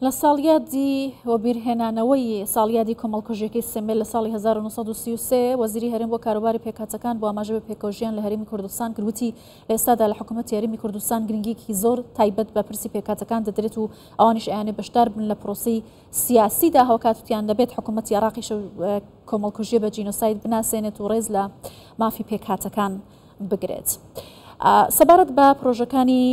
لە ساڵیادی وەبیرهێنانەوەی ساڵیادی کۆمەڵکۆژیەکەی سێمێل لە ساڵی 1933 وەزیری هەرێم بۆ کاروباری پێکهاتەکان بۆ ئاماژە بە پێکەوژیان لە هەرێمی کوردستان کردوتی لە ئێستادا لە حکوومەتی هەرێمی کوردستان گرنگیەکی زۆر تایبەت بە پرسی پێکهاتەکان دەدرێت و ئەوانیش ئەیانێ بەشدار بن لە پرۆسەی سیاسیدا هەوکاتوتیان دەبێت حکوومەتی عێراقیش کۆمەڵکۆژیە بە جینۆساید بناسێنێت و ڕێز لە مافی پێکهاتەکان بگرێت. سەبارەت بە پرۆژەکانی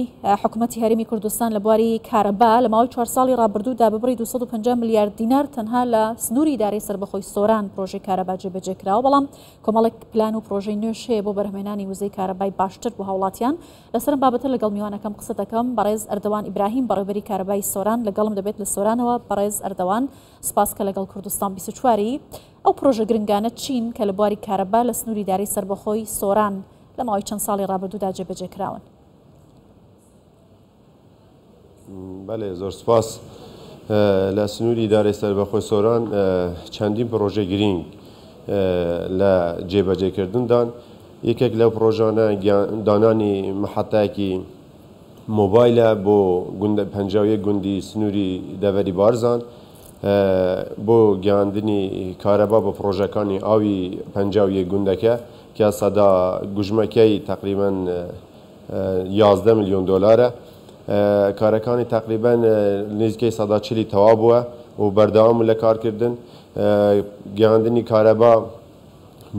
حکوومەتی هەرێمی کوردستان لە بواری کارەبا لە ماوەی 4 ساڵی ڕابردوودا ببڕی 250 میلیارد دینار تەنها لە سنووری ئیدارەی سەربەخۆی سۆران پرۆژەی کارەبا جێبەجێکراوە، بەڵام کۆمەڵێک پلان و پرۆژەی نوێش هەیە بۆ بەرهەمێنانی وزەی کارەبای باشتر بۆ هاوڵاتیان. لەسەر بابەتە لەگەڵ میوانەکەم قسە دەکەم بەڕێز ئەردەوان ئیبراهیم بەڕێوەبەری کارەبای سۆران لەگەڵم دەبێت لە سۆرانەوە. بەڕێز ئەردەوان سپاس کە لەگەڵ کوردستان 24 ئەو پرۆژە گرنگانە چین کە لە بواری کارەبا لە سنووری ئیدارەی سەربەخۆی سۆران لە ماوەی چەند ساڵی ڕابردوودا جێبەجێکراون. بەڵێ زۆر سپاس. لە سنووری ئیدارەی سەربەخۆی سۆران چەندین پرۆژە گرنگ لە جێبەجێکردندان. یەکێک لەو پرۆژانە دانانی محەتەیەکی مۆبایلە بۆ 51 گوندی سنووری دەڤەری بارزان بۆ گەیاندنی کارەبا بە پرۆژەکانی ئاوی 51 گوندەکە کە سەدا گوژمەکەی تقریباً 11 میلیۆن دۆلارە. کارەکانی تقریباً نزیکەی 140 تەواو بووە و بەردەوام لە کارکردن. گەیاندنی کارەبا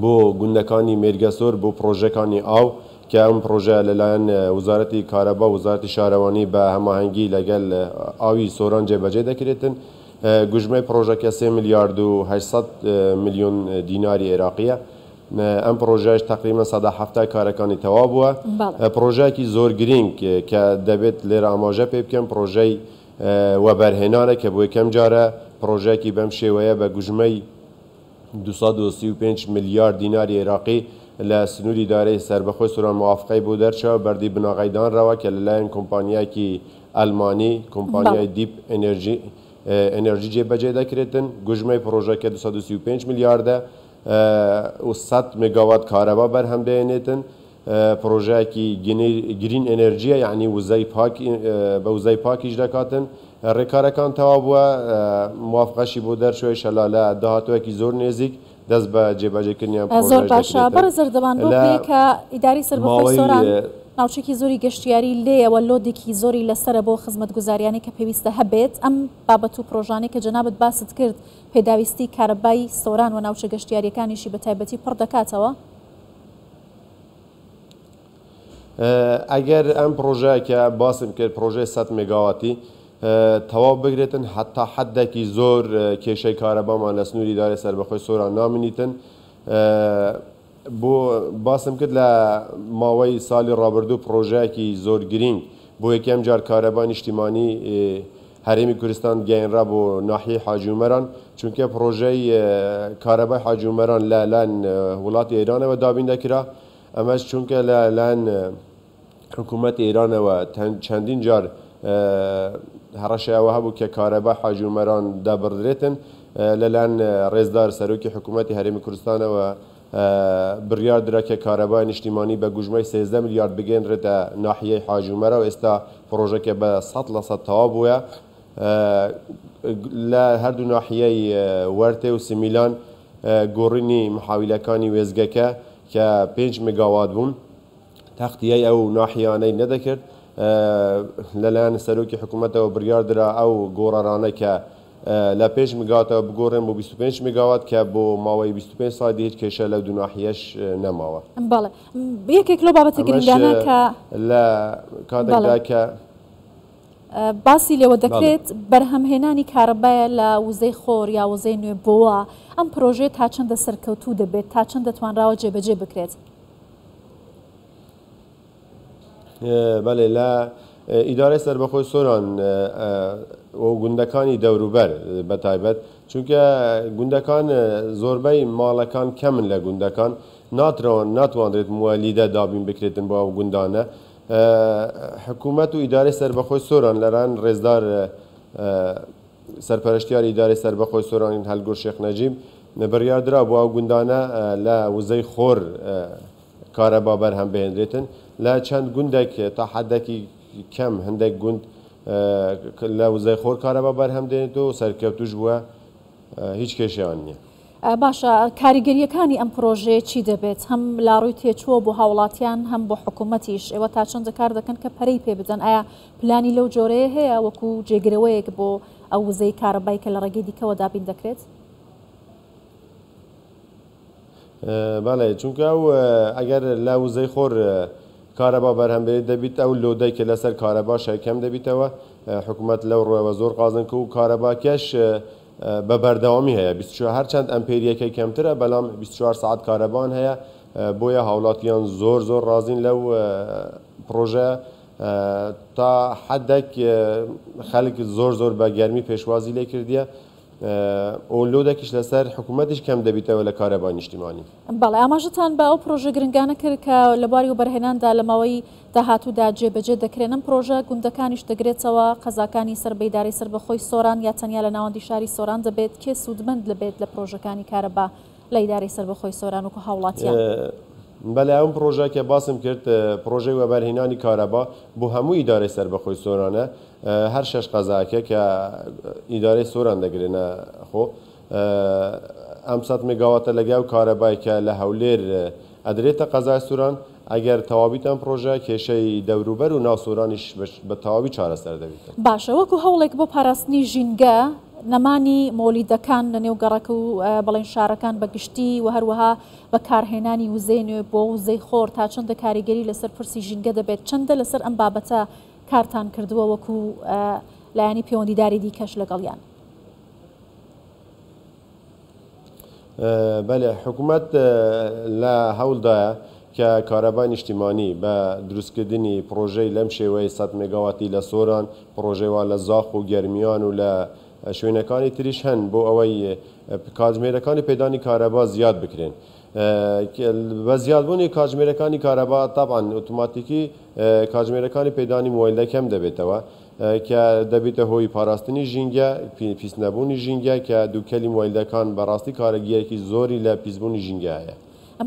بۆ گوندەکانی مێرگەسۆر بۆ پرۆژەکانی ئاو کە ئەم پرۆژە لەلایەن وزارەتی کارەبا و وزارەتی شارەوانی بە هەماهەنگی لەگەڵ ئاوی سۆران جێبەجێ دەکرێتن. گوژمەی پرۆژەکە 3 میلیارد و 800 میلیۆن دیناری عێراقیە. ئەم پرۆژەش تقریبا 170 کارەکانی تەواو بووە. پرۆژەیەکی زۆر گرنگ کە دەبێت لێرە ئاماژە پێ بکەم پرۆژەی وەبەرهێنانە کە بۆ یەکەم جارە پرۆژەیەکی بەم شێوەیە بە گوژمەی 235 میلیارد دیناری عێراقی لە سنووری ئیدارەی سەربەخۆی سۆران موافقەی بۆ دەرچەوە بەردی بناغیدانراوە کە لەلایەن کۆمپانیایەکی ئەلمانی کۆمپانیای دیپ ئەنێرژی جێبەجێ دەکرێتن. گوژمەی پرۆژەکە 235 میلیاردە و 100 مگاوات کارەبا بەرهەم دەهێنێتن. پرۆژەیەکی گرین ئەنێرژیە یعنی بە وزەی پاکیش دەکاتن. ڕێکارەکان تەواو بووە موافقەشی بۆ دەرچۆی شەلا لە داهاتوەیەکی زۆر نێزیک دەست بە جێبەجێکردنیان زۆر باشە. بەڕێز ئەردەوان بۆ کە ئیداری سەربەخۆی سۆران ناوچێکی زۆری گەشتیاری لێەوە لۆدێکی زۆری لەسرە بۆ خزمەتگوزاریانی کە پێویستە هەبێت. ئەم بابەت و پرۆژانەی کە جەنابەت باست کرد پێداویستی کارەبای سۆران و ناوچە گەشتیاریەکانیشی بە تایبەتی پڕ دەکاتەوە. ئەگەر ئەم پرۆژەیە کە باسم کرد پرۆژەی 100 مگاواتی تەواو بگرێتن حتا حدێکی زۆر کێشەی کارەبامان لە سنووری ئیدارەی سەربەخۆی سۆران نامێنیتن. بۆ باسم کرد لە ماوەی ساڵی ڕابردوو پرۆژەیەکی زۆر گرنگ بۆ یەکەم جار کارەبای نیشتیمانی هەرێمی کوردستان گەیەنرا بۆ ناحیەی حاجومەران چونکە پرۆژەی کارەبای حاجومەران لەلایەن وڵاتی ئێرانەوە دابین دەکرا. ئەمەش چونکە لەلایەن حکوومەتی ئێرانەوە چەندین جار هەڕەشەوە هەبوو کە کارەبای حاجومەران دابڕدرێتن لەلایەن ڕێزدار سەرۆکی حکوومەتی هەرێمی کوردستانەوە بڕیار درا کە کارەبای نیشتیمانی بە گوژمەی 13 میلیارد بگەێنرێتە ناحیەی حاجومەرە و ئێستا پرۆژەکە بە 100% تەواو بووە. لە هەردوو ناحیەی وەرتێ و سمیلان گۆڕینی محاویلەکانی وێزگەکە کە 5 مگاوات بوون تەختیەی ئەو ناحیانەی نەدەکرد. لەلایەن سەرۆکی حکوومەتەوە بڕیار درا ئەو گۆڕەرانە کە لە 5 مگاواتەوە بگۆڕێن بۆ 25 مگاوات کە بۆ ماوەی 25 ساڵی هیچ کێشە لەو دوو ناحیەش نەماوە. بەڵێ یەکێک لەو بابەتە گرنگانە کە لە کاتێکدا کە باسی لێوە دەکرێت بەرهەمهێنانی کارەبایە لە وزەی خۆر یا وزەی نوێ بۆوە ئەم پرۆژێ تا چەندە سەرکەوتوو دەبێت تا چەند دەتوانراوە جێبەجێ بکرێت. بەڵێ لە ئیدارەی سەربەخۆی سۆران و گوندەکانی دەوروبەر بەتایبەت چونکە گوندەکان زۆربەی ماڵەکان کەمن لە گوندەکان ناتوانرێت موەلیدە دابین بکرێتن بۆ ئەو گوندانە. حکوومەت و ئیدارەی سەربەخۆی سۆران لەران ڕێزدار سەرپەرشتیاری ئیدارەی سەربەخۆی سۆران هەلگۆر شێخ نەجیب بڕیاردرا بۆ ئەو گوندانە لە وزەی خۆر کارەبا بەرهەم بهێنرێتن. لە چەند گوندێک تا حەدێکی کەم هەندێک گوند لە وزەی خۆر کارەبا بەرهەم دێنێتەوە سەرکەوتوش بووە هیچ کێشیان نییە. باشە کاریگەریەکانی ئەم پرۆژەیە چی دەبێت هەم لاڕووی تێچووە بۆ هاوڵاتیان هەم بۆ حکوومەتیش ئێوە تا چەندە کار دەکەن کە پەرەی پێ بدەن ئایا پلانی لەو جۆرەیە هەیە وەکو جێگرەوەیەک بۆ ئەو وزەی کارەبای کە لە ڕێگەی دیکەوە دابین دەکرێت؟ بەڵێ چونکە ئەو ئەگەر لە وزەی خۆر کارەبا بەرهەمبێت دەبیت ئەو لۆدەی کە لەسەر کارەبا شەکەم دەبیتەوە حکوومەت لەو ڕۆیەوە زۆر قازن کە و کارەباکەش بە بەردەوامی هەیە 24 هەرچەند ئەمپێریەکەی کەمترە بەڵام 24 ساعت کارەبان هەیە بۆیە هاوڵاتیان زۆر ڕازین لەو پرۆژە تا حدێک خەڵک زۆر بە گەرمی پێشوازی لێ کردیە ئۆلۆدەکیش لەسەر حکوومەتیش کەم دەبیتەوە لە کارەبای نیشتیمانی. بەڵێ ئاماژتان بە ئەو پرۆژە گرنگانە کرد کە لە بواری و بەرهێناندا لە ماوەی داهاتوودا جێبەجێ دەکرێن ئەم پرۆژە گوندەکانیش دەگرێتەوە قەزاکانی سەر بەیداری سەر بەخۆی سۆران یا تەنیا لە ناوەندی شاری سۆران دەبێت کێ سوودمەند لەبێت لە پرۆژەکانی کارەبا لە ئیداری سەر بەخۆی سۆران وکو هاوڵاتیان؟ بەڵێ ئەم پرۆژە کە باسم کرد پرۆژەی وەبەرهێنانی کارەبا بۆ هەموو ئیدارەی سەر بەخۆی سۆرانە هەر شەش قەزاکە کە ئیدارەی سۆران دەگرێنە خۆ ئەم 100 مگاواتە لەگەڵ کارەبای کە لە هەولێر ئەدرێتە قەزای سۆران ئەگەر تەواویتان پرۆژە کێشەی دەوروبەر و ناو سۆرانیش بە تەواوی چارەسەر دەبێت. باشە وەکو هەوڵێک بۆ پاراستنی ژینگە نەمانی مۆلیدەکان لە نێو گەڕەکە و بەڵێن شارەکان بەگشتی و هەروەها بەکارهێنانی وزەی نوێ بۆ وزەی خۆر تا چەندە کاریگەری لەسەر پرسی ژینگە دەبێت چەندە لەسەر ئەم بابەتە کارتان کردووە وەکو لایەنی پەیوەندیداری دیکەش لەگەڵیان؟ بەڵێ حکوومەت لە هەوڵدایە کە کارەبای نیشتیمانی بە دروستکردنی پرۆژەی لەم شێوەی 100 مگاواتی لە سۆران پرۆژێوا لە زاخ و گەرمیان و لە شوێنەکانی تریش هەن بۆ ئەوەی کاتژمێرەکانی پێدانی کارەبا زیاد بکرێن. بە زیادبوونی کاتژمێرەکانی کارەبا تاپان ئۆتۆماتیکی کاتژمێرەکانی پێدانی مۆبایل کەم دەبێتەوە کە دەبێتە هۆی پاراستنی ژینگە پیسنەبوونی ژینگە کە دووکەلی مۆبایلەکان بەڕاستی کارەگیرێکی زۆری لە پیسبوونی ژینگە هەیە.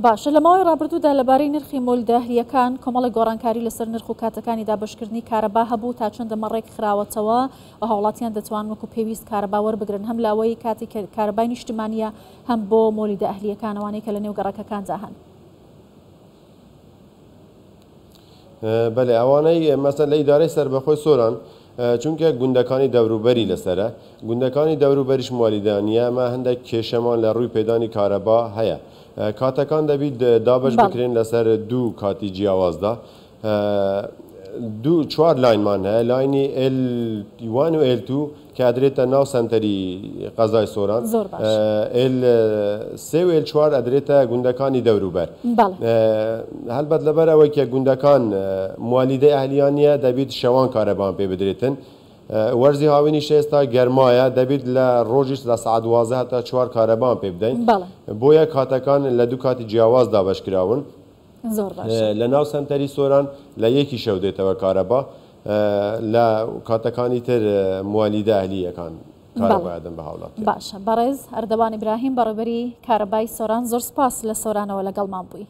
باشە لە ماوەی ڕابردوودا لەبارەی نرخی مۆلدەهریەکان کۆمەڵی گۆڕانکاری لەسەر نرخ و کاتەکانی دابشکردنی کارەبا هەبوو تا چەندە مەڕێک خراوەتەوە و هاوڵاتیان دەتوان وەکو پێویست کارەبا وەربگرن هەم لاوەی کاتی کارەبای نیشتیمانیە هەم بۆ مۆلیدە ئەهلیەکانەوانەی کە لە نێو گەڕەکەکاندا هەن. بەڵێ ئەوانەی مەسەن لە ئیدارەی سەربەخۆی سۆران چونکە گوندەکانی دەوروبەری لەسرە گوندەکانی دەوروبەریش موالیدانیە ئەمە هەندێک کێشەمان لە ڕووی پێدانی کارەبا هەیە. کاتەکان دەبیت دابش بکرێن لەسەر دوو کاتی جیاوازدا چوار لاینمان هەیە لاینی L1 و L2 کە ئەدرێتە ناو سنتەری قەزای سۆران L3 و L4 ئەدرێتە گوندەکانی دەوروبەر. هەلبەت لەبەر ئەوەی کە گوندەکان موالیدەی ئەهلیانیە دەبیت شەوان کارەبان پێ بدرێتن وەرزی هاوینیش ئێستا گەرمایە دەبیت لە ڕۆژیش لە سعات 12 هەتا 4 کارەبان پێ بدەین بۆیە کاتەکان لە دوو کاتی جیاواز دابشکراون لە ناو سنتەری سۆران لە یەکی شەو دێتەوە کارەبا لە کاتەکانی تر موالیدە ئەهلیەکان کارەبایدن بە هاوڵات. باشە بەڕێز ئەردەوان ئیبراهیم بەڕێوەبەری کارەبای سۆران زۆر سپاس لە سۆرانەوە لەگەڵمان بووی.